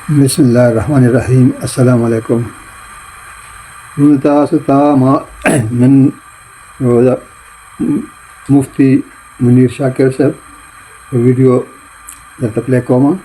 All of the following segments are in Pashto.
بسم الله الرحمن الرحیم. السلام علیکم. نن تاسو ته ما نن مفتی منیر شاکر صاحب ویډیو درته پلی کوم.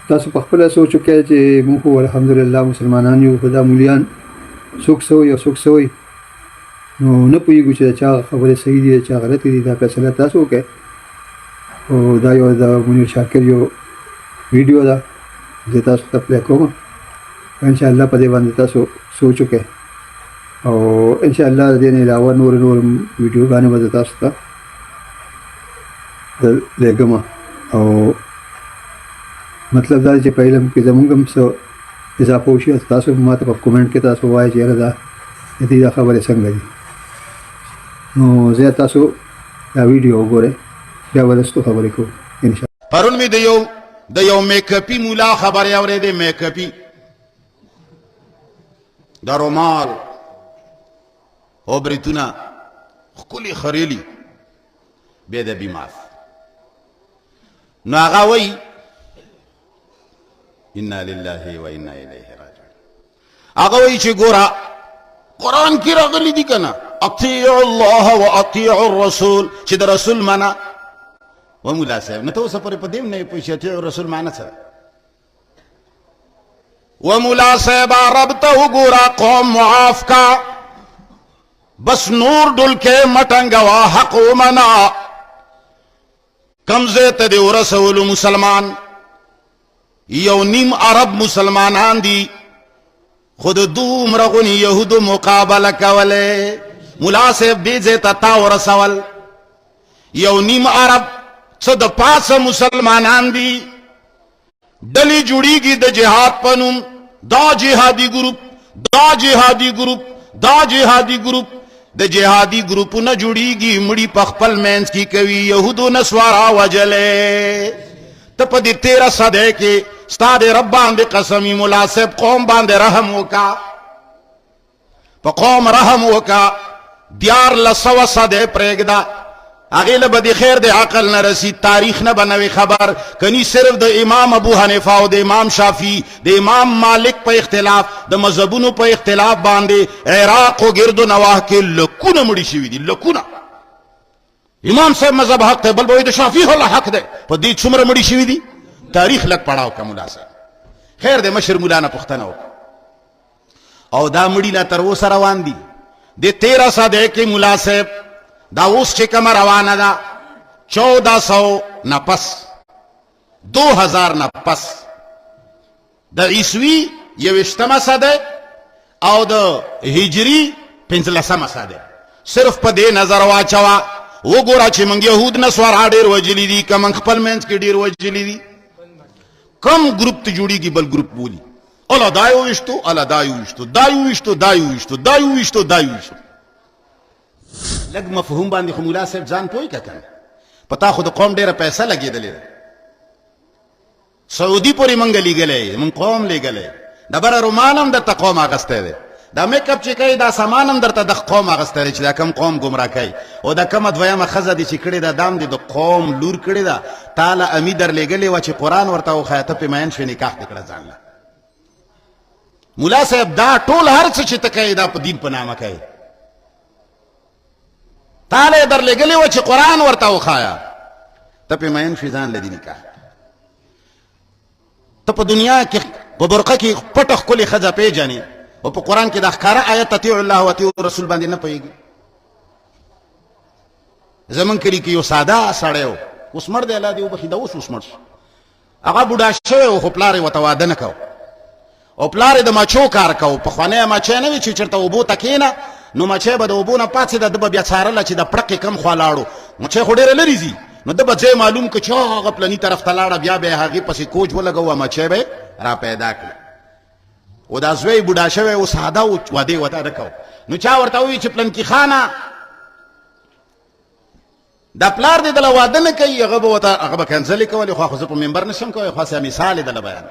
تاسو په خپله سوچ وکړئ چې موږ خو الحمدلله مسلمانان یو، خو دا مولیان څوک سوی او څوک سوی نو نه پوهېږو چې د چا خبرې صحیح دي د چا غلطې دي. دا فیصله تاسو وکړئ. او دا یو د منیر شاکر یو ویډیو ده، زه تاسو ته پلی کوم. انشاءالله په دې باندې تاسو سوچ وکړئ او انشاءالله د دې نه علاوه نور ویډیوګانې به زه تاسو ته لیږم. او مطلب دا چې په علم کې زموږ هم څه اضافه وشي، تاسو ما ته په کومنټ کې تاسو وایئ چې یاره دا د دې دا خبرې څنګه دي. نو زه تاسو دا ویډیو وګورئ، بیا به دستو خبرې کوو انشاءالله. پرون مې د یو میکپی مولا خبرې اورېدې. میکپی د رومال او بریتونه ښکلي خریلي بې د بیماف. نو هغه وایي انا لله و انا الیه راجعون. هغه وایي چې ګوره قرآن کې راغلی دي که نه، اطیعوا الله و اطیعوا الرسول، چې د رسول معنا و مولا صاحب نه ته اوسه پورې په دې نه پوه شې اطیعوا الرسول معنا څه ده. و مولا صاحب رب ته وګوره قوم معاف کا، بس نور ډل کې مټنګوا حق ومنا. کم ځای ته دې ورسولو مسلمان، یو نیم عرب مسلمانان دي، خود دومره غوني یهودو مقابله کوله. مولا صاحب دې ځای ته تا ورسول، یو نیم عرب څه د پاسه مسلمانان دي، ډلې جوړیږي د جهاد په نوم، دا جهادي ګروپ، دا جهادي ګروپ، دا جهادي ګروپ. د جهادي ګروپونه جوړیږي، مړي په خپل منځ کې کوي، یهودو نسوارا وجلې. ته په دې 13 صدۍ کې ستا د رب باندې قسمي مولا صاحب قوم باندې رحم وکا، په قوم رحم وکا. 1400 صدۍ پرېږده، هغې له به د خیر د عقل نه رسید، تاریخ نه بنوي خبر کني. صرف د امام ابو حنیفه او د امام شافعي، د امام مالک په اختلاف، د مذهبونو په اختلاف باندې عراق او ګرد و نواح کې لکونه مړي شوي دي، لکونه. امام صاحب مذهب حق دی، بل به وایي د شافعي الله حق دی. په دې څومره مړي شوي دي، تاریخ لږ پړاو که مولا صاحب. خیر د مشر مولا نه پوښتنه وکړه او دا مړي لا تر اوسه روان دي. د 13 صدۍ کې مولا صاحب دا اوس چې کومه روانه ده 1400 نه پس، 2000 نه پس، د عیسوي 21مه صدۍ او د هجري 15مه صدۍ. صرف په دې نظر واچوه وګوره چې موږ یهود نسوارا ډېر وجلي دي که موږ خپل منځ کې ډېر وجلي دي. کم ګروپ ته جوړیږي بل ګروپ بولي، الله دا یې وویشتو، الله دا یې وویشتو، دا یې وویشتو، دا یې وویشتو، دا یې وویشتو، دا یې وویشتو. لږ مفهوم باندې خو مولا صاحب ځان پوهی که کنه. په تا خو د قوم ډېره پیسه لګېدلې ده، سعودي پورې موږ لیږلی، موږ قوم لیږلی، ډبره رومال هم درته قوم اخیستی دی، دا میک اپ چې کوي دا سامان هم درته د قوم اخیستی دی چې دا کم قوم ګمراه کوي. او دا کومه دویمه ښځه دي چې کړې ده دا هم دې د قوم لور کړې ده. تا له امي در لیږلې وه چې قرآن ورته وښایه، ته پرې مین شوې، نکاح دې کړه ځان له. مولا صاحب دا ټول هر څه چې ته کوې دا په دین په نامه کوې. تا له در لګلې و چې قرآن ورته وښایه، ته پې مین شوې ځان له دې نکاح. ته په دنیا کې په برقه کې پټه ښکلې ښځه پېژنې او په قرآن کې د ښکاره آیت اطیعوا الله و اطیعوا رسول باندې نه پوهېږي. زمونږ کلي کې یو ساده سړی و، اوس مړ دی الله دې وبخي، دا اوس مړ شو. هغه بوډا شوی و خو پلار یې ورته واده نه کوو او پلار یې د مچو کار کوو. پخوانی مچی نه وي چې چېرته اوبو ته کښېنه نو مچی به د اوبو نه پاڅېده، ده به بیا څارله چې د پړقې کم خوا لاړو. مچی خو ډېره لرې ځي نو ده به ځای معلوم که چې هغه پلني طرف ته لاړه، بیا به یې هغې پسې کوچ ولګوه، مچی به یې را پیدا کړه. او دا زوی بوډا شوی و، ساده و، واده یې ورته نه کوو. نو چا ورته ووایي چې پلنکي خانه دا پلار دې دله واده نه کوي، هغه به کنسلې کولې، خو زه په ممبر نشم کوی، خو مثال یې دله بیان.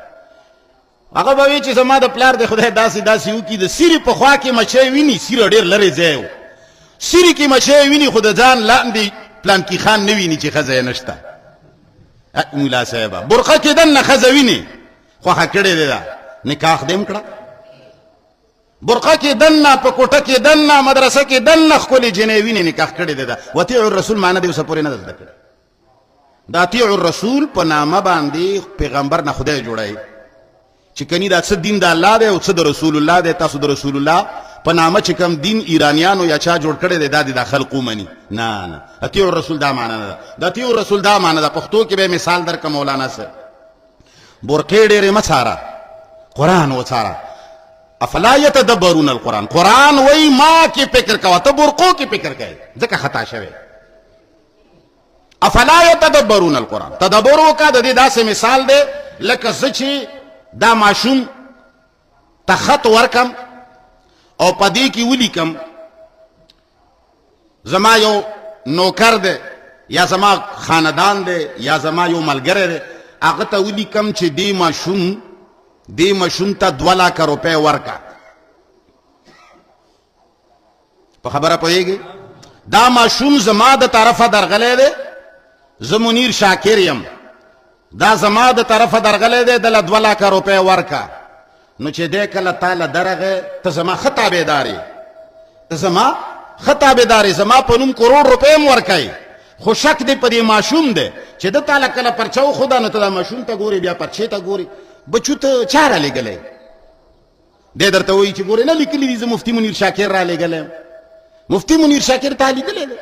هغه به وایي چې زما د پلار د خدای داسې داسې وکړي. د سیرې په خوا کې مچی ویني، سیره ډېر لرې ځای و، سیرې کې مچی ویني خو د ځان لاندې پلانکي خان نه ویني چې ښځه یې نشته. مولا صاحبه برقه کې دننه ښځه ویني خوښه کړې دی دا نکاح دې هم کړه برقه کې دننه په کوټه کې دننه مدرسه کې دننه ښکلې جنې وینې نکاح کړې دی دا وطیع الرسول معنی دې اوسه پورې نه ده زده کړې د اطیع الرسول په نامه باندې پیغمبر نه خدای جوړی چې کني دا څه دین د الله دی او څه د رسول الله دی تاسو د رسول الله په نامه چې کوم دین ایرانیانو یا چا جوړ کړی دی دا د خلق ومني نه اطیع الرسول دا معنی نه ده د اطیع الرسول دا معنی ده پښتو کې به مثال درکړم مولانا صاحب برقې ډېرې مه څاره قرآن وڅاره افلا یتدبرون القرآن قرآن وای ما کې فکر کوه ته برقو کې فکر کوي ځکه خطا شوی افلا یتدبرون القرآن تدبر وکړه د دې داسې مثال دی لکه زه چې دا ماشوم ته خط ورکم او په دې کې ولیکم زما یو نوکر دی یا زما خاندان دی یا زما یو ملګری دی هغه ته ولیکم چې دې ماشوم ته 2 لک روپۍ ورکا په خبره پوهېږي دا ماشوم زما د طرفه درغلی دی زه منیر شاکر یم دا زما د طرفه درغلی دی دله 2 لک روپۍ ورکا نو چې دی کله تاله درغی ته زما ښه تابعدارې زما په نوم کروڑ روپۍ هم ورکوي خو شک دی په دې ماشوم دی چې د تاله کله پرچه وښوده نو ته دا ماشوم ته ګورې بیا پرچې ته ګورې بچو ته چا را لېږلی دی درته وایي چې ګورې نه لیکلي دي زه مفتي منیر شاکر را لېږلی مفتي منیر شاکر تا لیدلی دی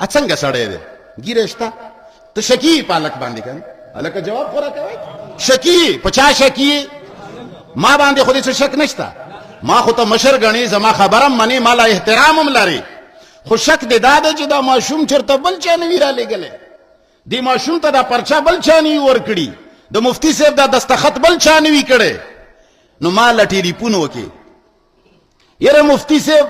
څنګه سړی دی ګیره شته ته شکي په هلک باندې که هلکه جواب خو راکوئ شکي په چا شکي ما باندې خو دې څه شک نشته ما خو ته مشر ګڼې زما خبره هم منې ما لا احترام هم لرې خو شک دې دا دی چې دا ماشوم چېرته بل چا نه وي را لېږلی دې ماشوم ته دا پرچه بل چا نه وي ورکړي د مفتی صاحب دا دستخط بل چا نه وي کړی نو ما له ټیلیفون وکړي یاره مفتی صاحب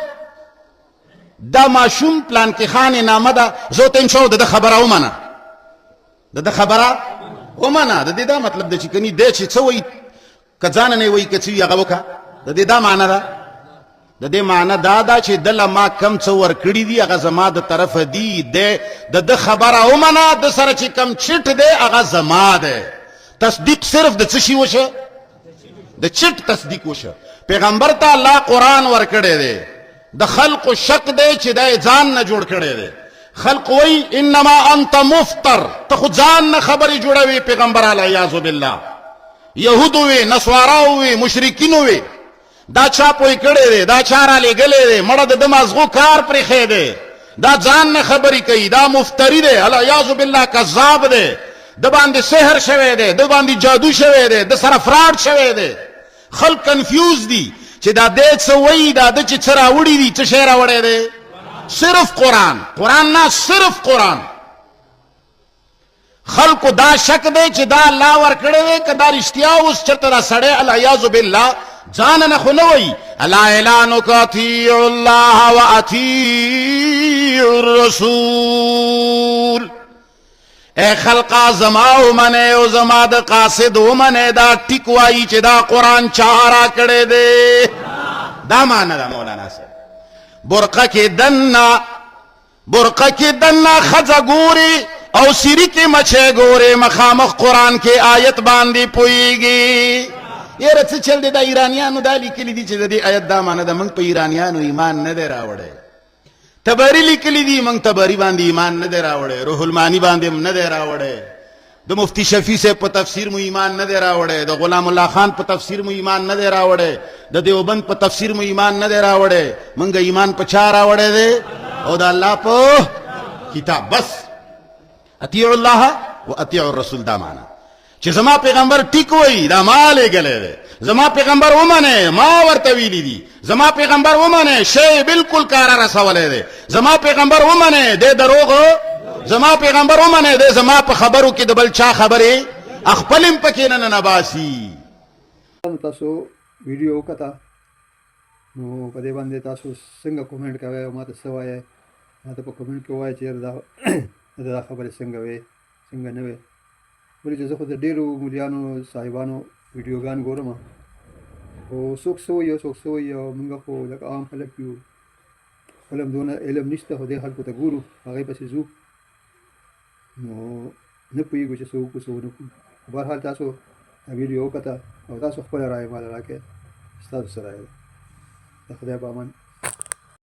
دا ماشوم پلان کې خانې نامه ده زه ورته یم شو د ده خبره ومنه د دې دا مطلب دی چې کني دی چې څه وایي که ځانه نه وایي که څه وي هغه وکړه د دې دا معنی ده د دې معنی دا ده چې دله ما کم څه ورکړي دي هغه زما د طرفه دي د ده خبره ومنه د سره چې کم چټ دی هغه زما دی تصدیق صرف د څه شي وشه د چټ تصدیق وشه پیغمبر ته الله قرآن ورکړی دی د خلق شک دی چې دی ځان نه جوړ کړی دی خلق وی انما انت مفتر ته خو ځان نه خبرې جوړوي پیغمبر علیاذ بالله یهودو وی نصاراو وی مشرکینو وی دا چا پوی کړی دی دا چا را لېږلی دی مړه د ده مازغو کار پرېښی دی دا ځان نه خبرې کوي دا مفتري دی علیاذ بالله کذاب دی د باندې سحر شوی دی د باندې جادو شوی دی د سره فراډ شوی دی خلک کنفیوز دي چې دا دی څه وایي دا ده چې څه راوړي دي څه شی راوړی دی صرف قرآن نه صرف قرآن خلکو دا شک دی چې دا الله ورکړی دی که دا رښتیا اوس چېرته دا سړی العیاذ بالله ځان نه خو نه وایي الا اعلانو که اطیعوا الله و اطیعوا الرسول اے خلقا زما ومنئ او زما د قاصد ومنئ دا ټیک وایي چې دا قرآن چا را کړی دی دا معنی ده مولانا صاحب برقه کې دننه ښځه ګوري او سیری کې مچۍ ګوري مخامخ قرآن کې آیت باندې پوهېږي یاره څه چل دی دا ایرانیانو دا لیکلي دي چې د دې آیت دا معنی ده موږ په ایرانیانو ایمان نه دی راوړی تبری لیکلی دی موږ تبری باندې ایمان نه دی راوړی روح المانی باندې هم نه دی راوړی د مفتی شفیع صاحب په تفسیر مو ایمان نه دی راوړی د غلام الله خان په تفسیر مو ایمان نه دی راوړی د دیوبند په تفسیر مو ایمان نه دی راوړی موږ ایمان په چا راوړی دی او د الله په کتاب بس اطیعوا الله و اطیعوا الرسول دا معنی چې زما پیغمبر ټیک وایي دا ما لېږلی دی زما پیغمبر ومنئ ما ورته ویلي دي زما پیغمبر ومنئ شی بالکل کاره رسولی دی زما پیغمبر ومنئ دی دروغ زما پیغمبر ومنئ دی زما په خبرو کې د بل چا خبرې خپل هم پکې نه ننباسي تاسو ویډیو وکړه نو په دې باندې تاسو څنګه کومنټ کوئ او ما ته څه وایئ ما ته په کومنټ کې ووایئ چې دا خبرې څنګه وې څنګه نه وې ولې چې زه خو د ډېرو مولیانو صاحبانو ویډیوګان ګورم او څوک څه وایي او څوک څه وایي او موږ خو لکه عام خلک یو خپل هم دونه علم نشته خو دې خلکو ته ګورو هغې پسې ځو نو نه پوهېږو چې څه وکړو څه ونه کړو بهرحال تاسو ویډیو وکړه او تاسو خپل رائے مال راکړئ ستاسو سره د خدای په امان